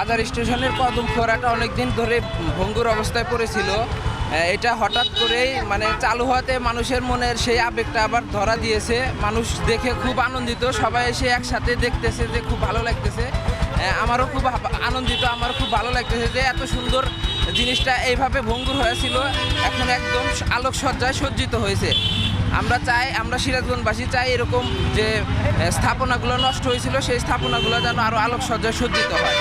বাজার স্টেশনের কদম ফোয়ারাটা অনেকদিন ধরে ভঙ্গুর অবস্থায় পড়েছিল। এটা হঠাৎ করেই মানে চালু হওয়াতে মানুষের মনের সেই আবেগটা আবার ধরা দিয়েছে। মানুষ দেখে খুব আনন্দিত, সবাই এসে একসাথে দেখতেছে যে খুব ভালো লাগতেছে। আমারও খুব আনন্দিত, আমারও খুব ভালো লাগতেছে যে এত সুন্দর জিনিসটা এইভাবে ভঙ্গুর হয়েছিল, এখন একদম আলোকসজ্জায় সজ্জিত হয়েছে। আমরা সিরাজগঞ্জবাসী চাই এরকম যে স্থাপনাগুলো নষ্ট হয়েছিল সেই স্থাপনাগুলো যেন আরও আলোকসজ্জায় সজ্জিত হয়।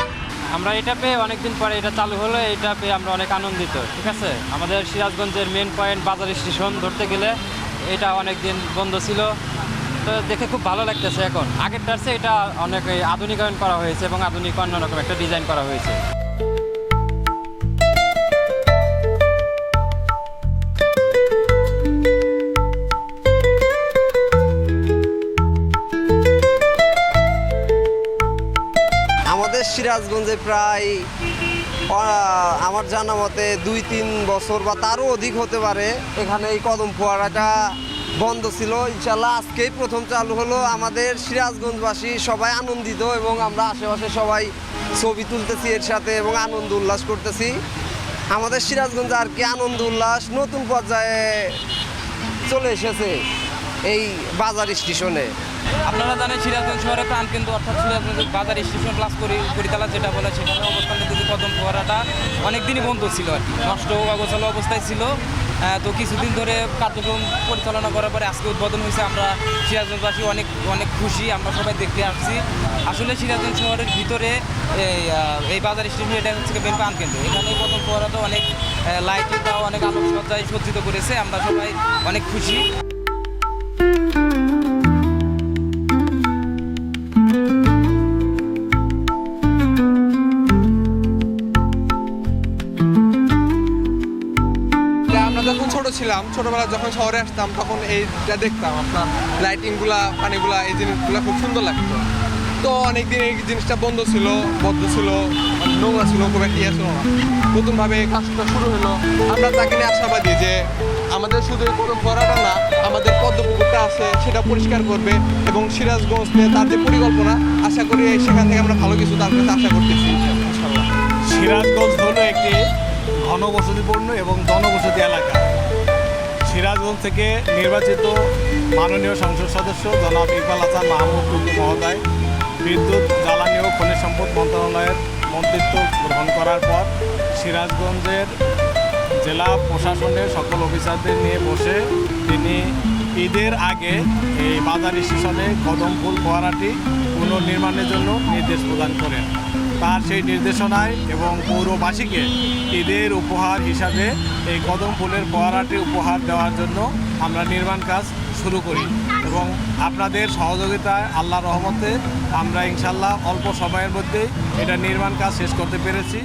আমরা এটা পেয়ে অনেকদিন পরে এটা চালু হলো, এটা পেয়ে আমরা অনেক আনন্দিত। ঠিক আছে, আমাদের সিরাজগঞ্জের মেন পয়েন্ট বাজার স্টেশন ধরতে গেলে এটা অনেক দিন বন্ধ ছিল, তো দেখে খুব ভালো লাগতেছে। এখন আগেরটার চেয়ে এটা অনেক আধুনিকায়ন করা হয়েছে এবং আধুনিক অন্যরকম একটা ডিজাইন করা হয়েছে। আমাদের সিরাজগঞ্জে প্রায় আমার জানা মতে 2-3 বছর বা তারও অধিক হতে পারে এখানে এই কদম ফোয়ারাটা বন্ধ ছিল। ইনশাল্লাহ আজকেই প্রথম চালু হলো। আমাদের সিরাজগঞ্জবাসী সবাই আনন্দিত এবং আমরা আশেপাশে সবাই ছবি তুলতেছি এর সাথে এবং আনন্দ উল্লাস করতেছি। আমাদের সিরাজগঞ্জে আর কি আনন্দ উল্লাস নতুন পর্যায়ে চলে এসেছে এই বাজার স্টেশনে। আপনারা জানেন সিরাজগঞ্জ শহরের প্রাণকেন্দ্র অর্থাৎ সিরাজগঞ্জ বাজার স্টেশন প্লাস করিতলা যেটা বলে সেখানে অবস্থান করতে কদম ফোয়ারাটা অনেকদিনই বন্ধ ছিল আর কি, নষ্ট অগোছালো অবস্থায় ছিল। তো কিছুদিন ধরে কার্যক্রম পরিচালনা করার পরে আজকে উদ্বোধন হয়েছে। আমরা সিরাজগঞ্জবাসী অনেক অনেক খুশি, আমরা সবাই দেখতে আসছি। আসলে সিরাজগঞ্জ শহরের ভিতরে এই বাজার স্টেশন এটা হচ্ছে মেন প্রাণকেন্দ্র। এখানে কদম ফোয়ারাটা অনেক লাইটিং বা অনেক আলোকসজ্জায় সজ্জিত করেছে, আমরা সবাই অনেক খুশি। যখন ছোট ছিলাম, ছোটবেলা যখন শহরে আসতাম তখন এইটা দেখতাম, আপনার লাইটিংগুলা পানিগুলা এই জিনিসগুলো খুব সুন্দর লাগতো। তো অনেকদিন এই জিনিসটা বন্ধ ছিল, মানে নোংরা ছিল, খুব একটা ইয়ে ছিল না। নতুনভাবে কাজটা শুরু হলো, আমরা তাকে নিয়ে আশাবাদী যে আমাদের শুধু এই কদম ফোয়ারাটা না, আমাদের পদ্মপুকুরটা আছে সেটা পরিষ্কার করবে এবং সিরাজগঞ্জ নিয়ে তার যে পরিকল্পনা, আশা করি সেখান থেকে আমরা ভালো কিছু তার কাছে আশা করতেছি ইনশাআল্লাহ। সিরাজগঞ্জ হলো একটি ঘনবসতিপূর্ণ এবং জনবসতি এলাকা। সিরাজগঞ্জ থেকে নির্বাচিত মাননীয় সংসদ সদস্য জনাব ইকবাল হাসান মাহমুদ টুকু মহোদয় বিদ্যুৎ, জ্বালানি ও খনিজ সম্পদ মন্ত্রণালয়ের মন্ত্রিত্ব গ্রহণ করার পর সিরাজগঞ্জের জেলা প্রশাসনের সকল অফিসারদের নিয়ে বসে তিনি ঈদের আগে এই বাজার স্টেশনে কদম ফুল ফোয়ারাটি পুনর্নির্মাণের জন্য নির্দেশ প্রদান করেন। তার সেই নির্দেশনায় এবং পৌরবাসীকে ঈদের উপহার হিসাবে এই কদম ফুলের ফোয়ারাটি উপহার দেওয়ার জন্য আমরা নির্মাণ কাজ শুরু করি এবং আপনাদের সহযোগিতায় আল্লাহর রহমতে আমরা ইনশাল্লাহ অল্প সময়ের মধ্যেই এটা নির্মাণ কাজ শেষ করতে পেরেছি।